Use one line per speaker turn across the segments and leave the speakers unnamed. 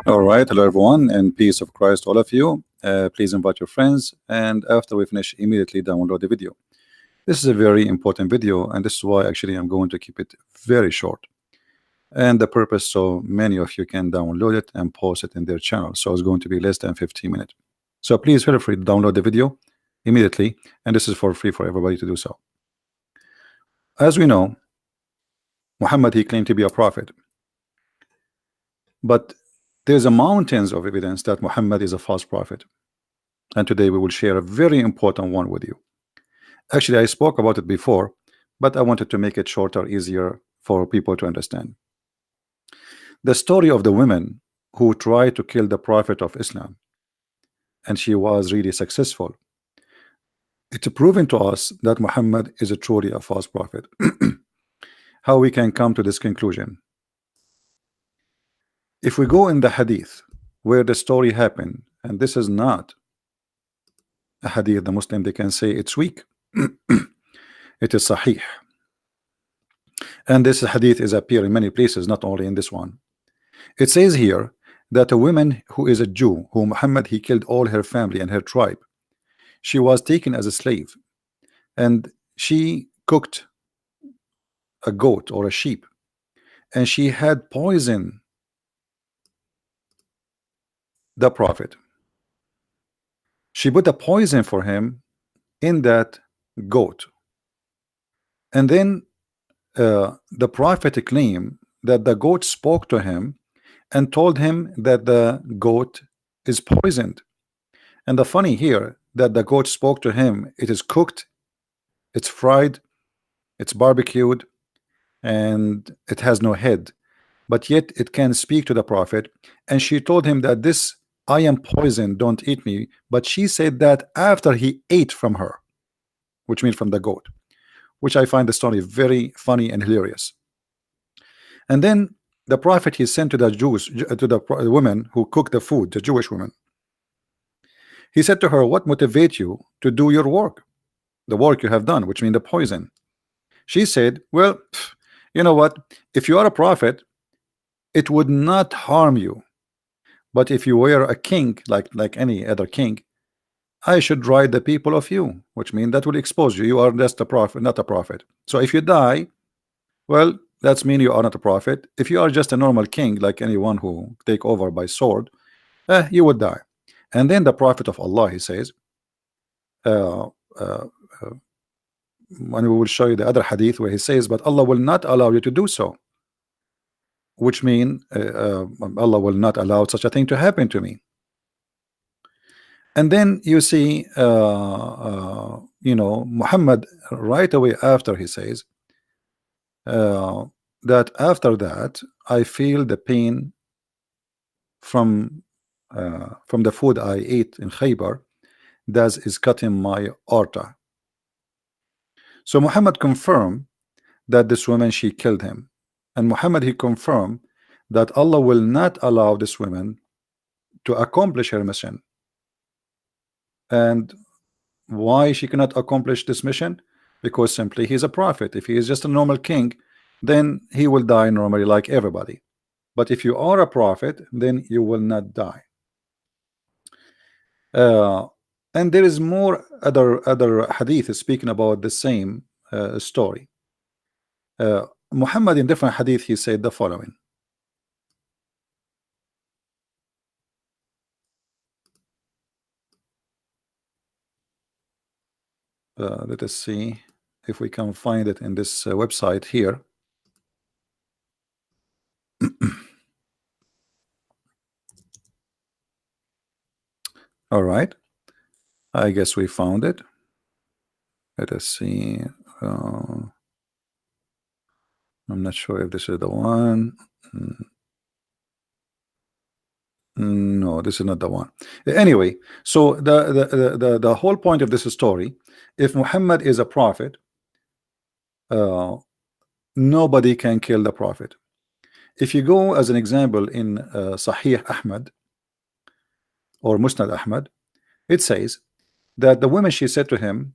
All right, hello everyone, and peace of Christ, all of you. Please invite your friends, and after we finish, immediately download the video. This is a very important video, and this is why actually I'm going to keep it very short. And the purpose so many of you can download it and post it in their channel. So it's going to be less than 15 minutes. So please feel free to download the video immediately, and this is for free for everybody to do so. As we know, Muhammad, he claimed to be a prophet, but there's a mountains of evidence that Muhammad is a false prophet. And today we will share a very important one with you. Actually, I spoke about it before, but I wanted to make it shorter, easier for people to understand. The story of the women who tried to kill the Prophet of Islam, and she was really successful. It's proven to us that Muhammad is truly a false prophet. How we can come to this conclusion? If we go in the hadith where the story happened, and this is not a hadith, the Muslim, they can say it's weak. It is sahih. And this hadith is appear in many places, not only in this one. It says here that a woman who is a Jew, who Muhammad he killed all her family and her tribe, she was taken as a slave, and she cooked a goat or a sheep, and she had poison the Prophet. She put a poison for him in that goat, and then the Prophet claimed that the goat spoke to him and told him that the goat is poisoned. And the funny here, that the goat spoke to him, it is cooked, it's fried, it's barbecued, and it has no head, but yet it can speak to the Prophet. And she told him that this, I am poisoned, don't eat me. But she said that after he ate from her, which means from the goat, which I find the story very funny and hilarious. And then the Prophet he sent to the Jews, to the women who cooked the food, the Jewish women. He said to her, what motivates you to do your work, the work you have done, which means the poison? She said, well, you know what, if you are a prophet, it would not harm you, but if you were a king, like any other king, I should ride the people of you, which means that will expose you. You are just a prophet, not a prophet. So if you die, well, that's mean you are not a prophet. If you are just a normal king, like anyone who take over by sword, you would die. And then the Prophet of Allah, he says, when we will show you the other hadith where he says, but Allah will not allow you to do so, which means Allah will not allow such a thing to happen to me. And then you see, you know, Muhammad right away after he says that after that I feel the pain from the food I ate in Khaybar, that is cutting my aorta. So Muhammad confirmed that this woman, she killed him, and Muhammad he confirmed that Allah will not allow this woman to accomplish her mission. And why she cannot accomplish this mission? Because simply he's a prophet. If he is just a normal king, then he will die normally like everybody. But if you are a prophet, then you will not die. And there is more other hadith speaking about the same story. Muhammad in different hadith he said the following. Let us see if we can find it in this website here. All right, I guess we found it. Let us see. I'm not sure if this is the one. No, this is not the one. Anyway, so the whole point of this story, if Muhammad is a prophet, nobody can kill the prophet. If you go as an example in Sahih Ahmad or Musnad Ahmad, it says that the woman, she said to him,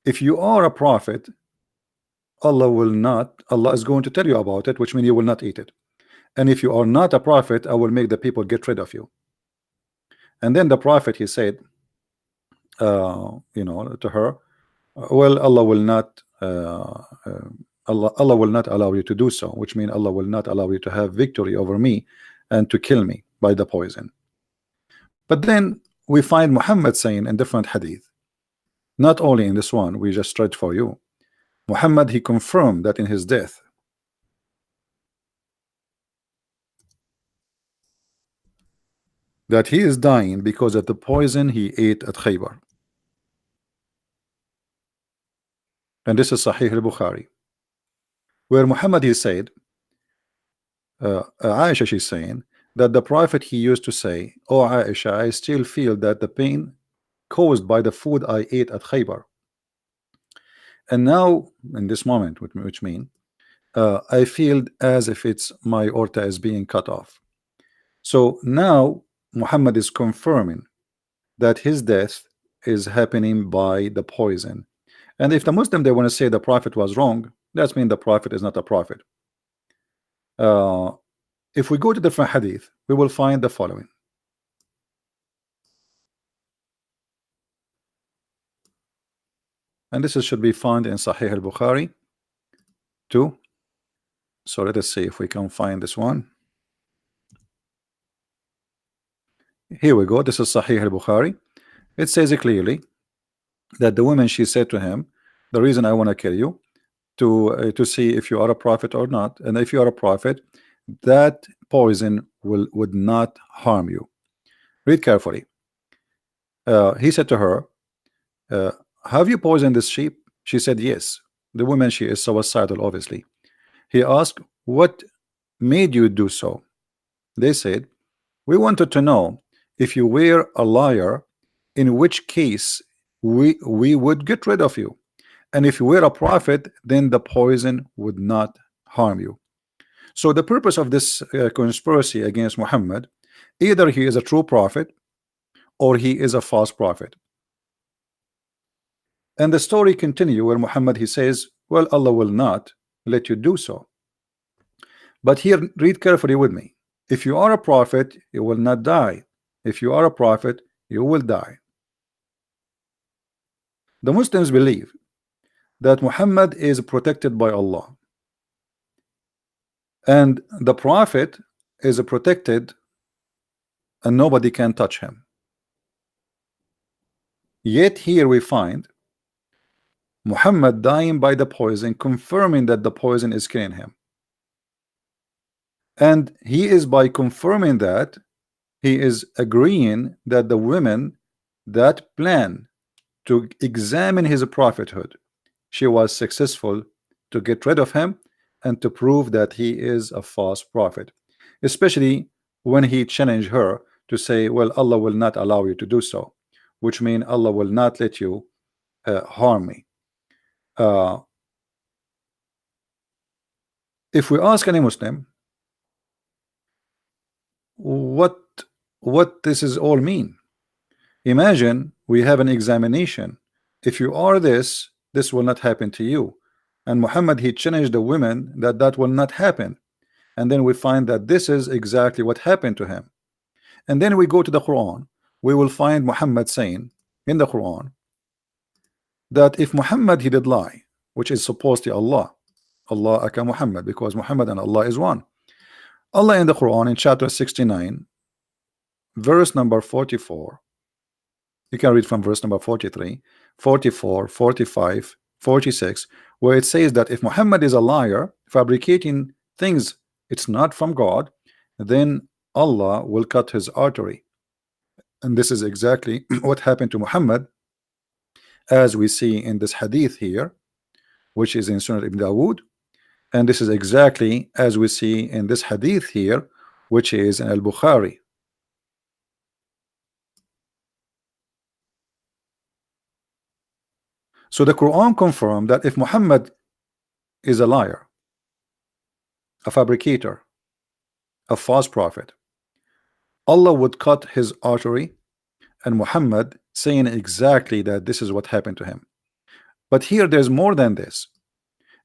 if you are a prophet, Allah is going to tell you about it, which means you will not eat it. and if you are not a prophet, I will make the people get rid of you. And then the prophet, he said, to her, well, Allah will not Allah will not allow you to do so, which means Allah will not allow you to have victory over me and to kill me by the poison. But then we find Muhammad saying in different hadith, not only in this one we just read for you, Muhammad, he confirmed that in his death, that he is dying because of the poison he ate at Khaybar. And this is Sahih al-Bukhari, where Muhammad, he said, Aisha, she's saying that the Prophet, he used to say, oh Aisha, I still feel that the pain caused by the food I ate at Khaybar. And now in this moment, which mean I feel as if it's my aorta is being cut off. So now Muhammad is confirming that his death is happening by the poison. And if the Muslim, they want to say the Prophet was wrong, that means the Prophet is not a prophet. If we go to different hadith, we will find the following. And this should be found in Sahih al-Bukhari too. So let us see if we can find this one. Here we go. This is Sahih al-Bukhari. It says clearly that the woman, she said to him, the reason I want to kill you to see if you are a prophet or not, and if you are a prophet, that poison would not harm you. Read carefully. He said to her, have you poisoned this sheep? She said yes. The woman, she is suicidal, obviously. He asked, what made you do so? They said, we wanted to know if you were a liar, in which case we would get rid of you, and if you were a prophet, then the poison would not harm you. So the purpose of this conspiracy against Muhammad, either he is a true prophet or he is a false prophet. And the story continue where Muhammad, he says, well, Allah will not let you do so. But here, read carefully with me. If you are a prophet, you will not die. If you are a prophet, you will die. The Muslims believe that Muhammad is protected by Allah, and the prophet is protected and nobody can touch him. Yet here we find Muhammad dying by the poison, confirming that the poison is killing him. And he is, by confirming that, he is agreeing that the women that plan to examine his prophethood, she was successful to get rid of him and to prove that he is a false prophet, especially when he challenged her to say, well, Allah will not allow you to do so, which means Allah will not let you harm me. If we ask any Muslim what this is all mean, imagine we have an examination. If you are this will not happen to you. And Muhammad, he challenged the women that will not happen. And then we find that this is exactly what happened to him. And then we go to the Quran. We will find Muhammad saying in the Quran that if Muhammad, he did lie, which is supposed to Allah aka Muhammad, because Muhammad and Allah is one. Allah in the Quran in chapter 69 verse number 44, you can read from verse number 43, 44, 45, 46, where it says that if Muhammad is a liar, fabricating things it's not from God, then Allah will cut his artery. And this is exactly what happened to Muhammad, as we see in this hadith here, which is in Sunan Ibn Dawood. And this is exactly as we see in this hadith here, which is in Al-Bukhari. So the Quran confirmed that if Muhammad is a liar, a fabricator, a false prophet, Allah would cut his artery, and Muhammad saying exactly that this is what happened to him. But here there's more than this.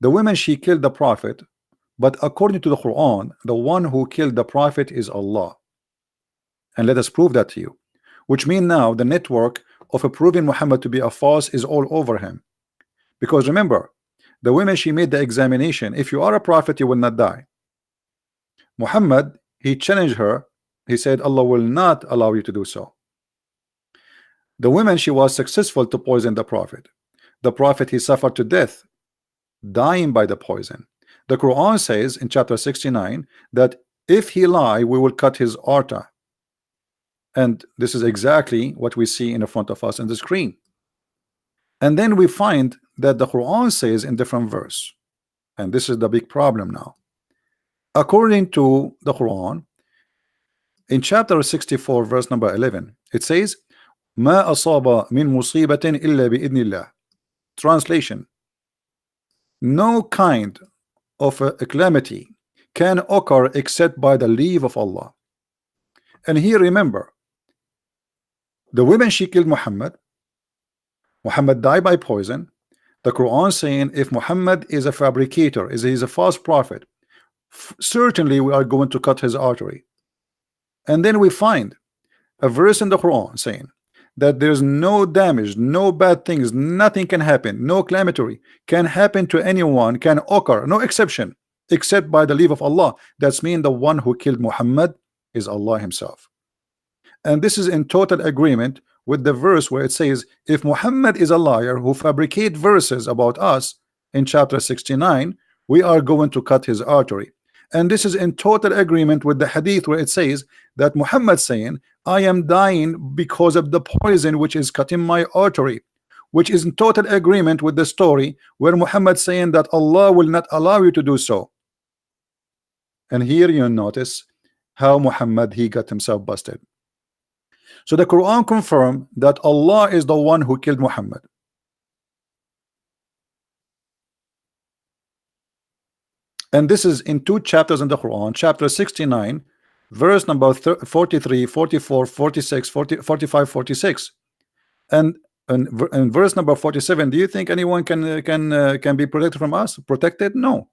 The woman, she killed the prophet But according to the Quran, the one who killed the prophet is Allah. And let us prove that to you. Which means now the network of proving Muhammad to be a false is all over him. Because remember, the women, she made the examination. If you are a prophet, you will not die. Muhammad, he challenged her. He said, Allah will not allow you to do so. The woman, she was successful to poison the prophet. The prophet, he suffered to death, dying by the poison. The Quran says in chapter 69 that if he lie, we will cut his aorta. And this is exactly what we see in the front of us on the screen. And then we find that the Quran says in different verse, and this is the big problem now. According to the Quran, in chapter 64 verse number 11, it says, ما أصاب من مصيبة إلا بإذن الله. Translation: no kind of a calamity can occur except by the leave of Allah. And here remember, the women, she killed Muhammad. Muhammad died by poison. The Quran saying if Muhammad is a fabricator, he's a false prophet, certainly we are going to cut his artery. And then we find a verse in the Quran saying that there's no damage, no bad things, nothing can happen, no calamity can happen to anyone, can occur, no exception, except by the leave of Allah. That's mean the one who killed Muhammad is Allah himself. And this is in total agreement with the verse where it says if Muhammad is a liar who fabricate verses about us in chapter 69, we are going to cut his artery. And this is in total agreement with the hadith where it says that Muhammad saying I am dying because of the poison which is cutting my artery, which is in total agreement with the story where Muhammad saying that Allah will not allow you to do so. And here you notice how Muhammad, he got himself busted. So the Quran confirmed that Allah is the one who killed Muhammad. And this is in two chapters in the Quran, chapter 69 verse number 43, 44, 46, 40, 45, 46. And in verse number 47, do you think anyone can be protected from us? Protected? No.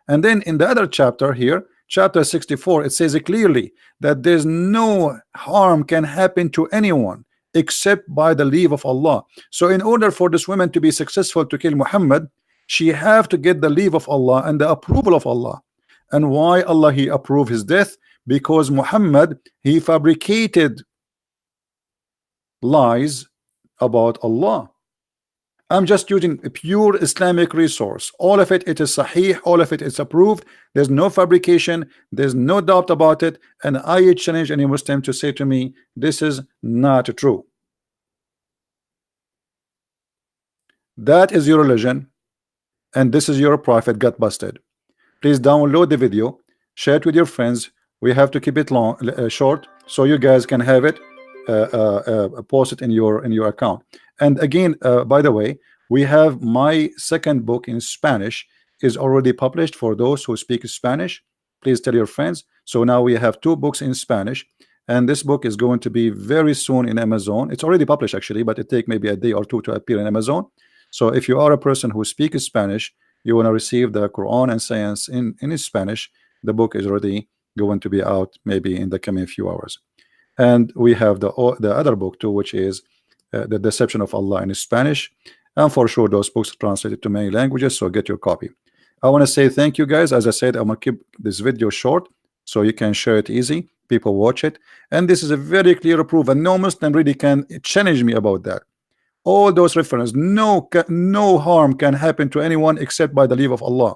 And then in the other chapter here, chapter 64, it says clearly that there's no harm can happen to anyone except by the leave of Allah. So in order for this woman to be successful to kill Muhammad, she have to get the leave of Allah and the approval of Allah. And why Allah he approved his death? Because Muhammad, he fabricated lies about Allah. I'm just using a pure Islamic resource. All of it is sahih, all of it is approved. There's no fabrication, there's no doubt about it. And I challenge any Muslim to say to me, this is not true. That is your religion, and this is your prophet got busted. Please download the video, share it with your friends. We have to keep it long, short, so you guys can have it, post it in your account. And again, by the way, we have my second book in Spanish is already published for those who speak Spanish. Please tell your friends. So now we have two books in Spanish, and this book is going to be very soon in Amazon. It's already published actually, but it takes maybe a day or two to appear in Amazon. So if you are a person who speaks Spanish, you want to receive the Quran and Science in Spanish, the book is already going to be out maybe in the coming few hours. And we have the other book too, which is The Deception of Allah in Spanish, and for sure those books are translated to many languages, so get your copy. I want to say thank you guys. As I said, I'm gonna keep this video short so you can share it easy, people watch it, and this is a very clear proof, and no Muslim really can challenge me about that. All those references, no harm can happen to anyone except by the leave of Allah.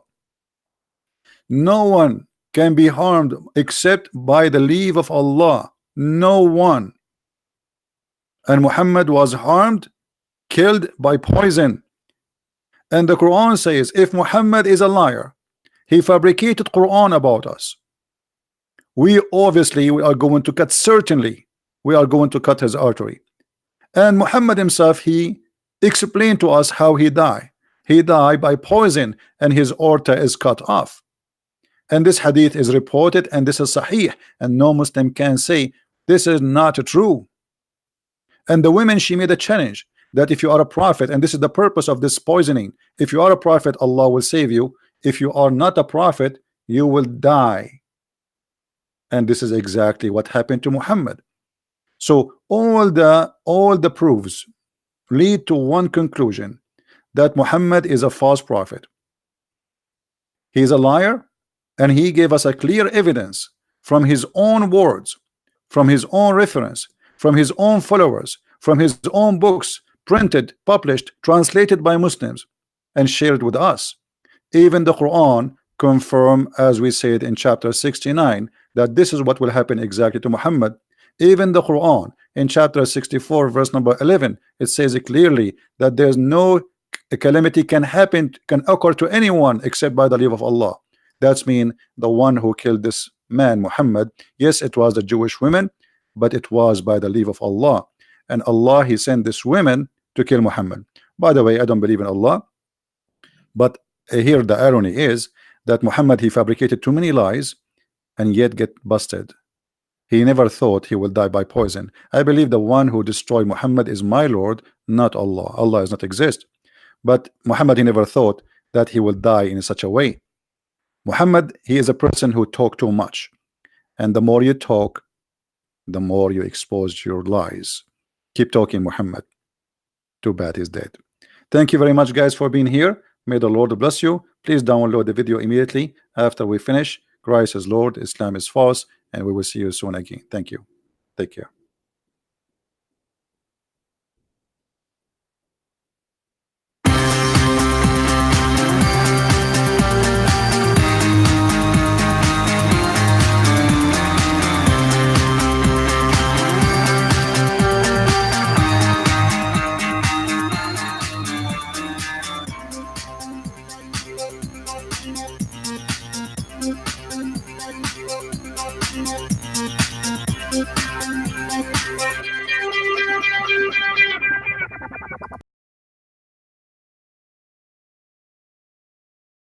No one can be harmed except by the leave of Allah. No one. And Muhammad was harmed, killed by poison. And the Quran says if Muhammad is a liar, he fabricated Quran about us, we are going to cut, certainly we are going to cut his artery. And Muhammad himself, he explained to us how he died. He died by poison and his aorta is cut off. And this hadith is reported, and this is sahih, and no Muslim can say this is not true. And the women, she made a challenge that if you are a prophet, and this is the purpose of this poisoning, if you are a prophet, Allah will save you. If you are not a prophet, you will die. And this is exactly what happened to Muhammad. So all the proofs lead to one conclusion, that Muhammad is a false prophet. He is a liar, and he gave us a clear evidence from his own words, from his own reference, from his own followers, from his own books, printed, published, translated by Muslims, and shared with us. Even the Quran confirm, as we said in chapter 69, that this is what will happen exactly to Muhammad. Even the Quran in chapter 64 verse number 11, it says it clearly that there's no calamity can occur to anyone except by the leave of Allah. That's mean the one who killed this man Muhammad, yes, it was the Jewish women, but it was by the leave of Allah. And Allah, he sent this women to kill Muhammad. By the way, I don't believe in Allah, but here the irony is that Muhammad, he fabricated too many lies and yet get busted. He never thought he will die by poison. I believe the one who destroyed Muhammad is my Lord, not Allah. Allah does not exist. But Muhammad, he never thought that he will die in such a way. Muhammad, he is a person who talk too much, and the more you talk, the more you expose your lies. Keep talking, Muhammad. Too bad he's dead. Thank you very much, guys, for being here. May the Lord bless you. Please download the video immediately after we finish. Christ is Lord, Islam is false, and we will see you soon again. Thank you. Take care.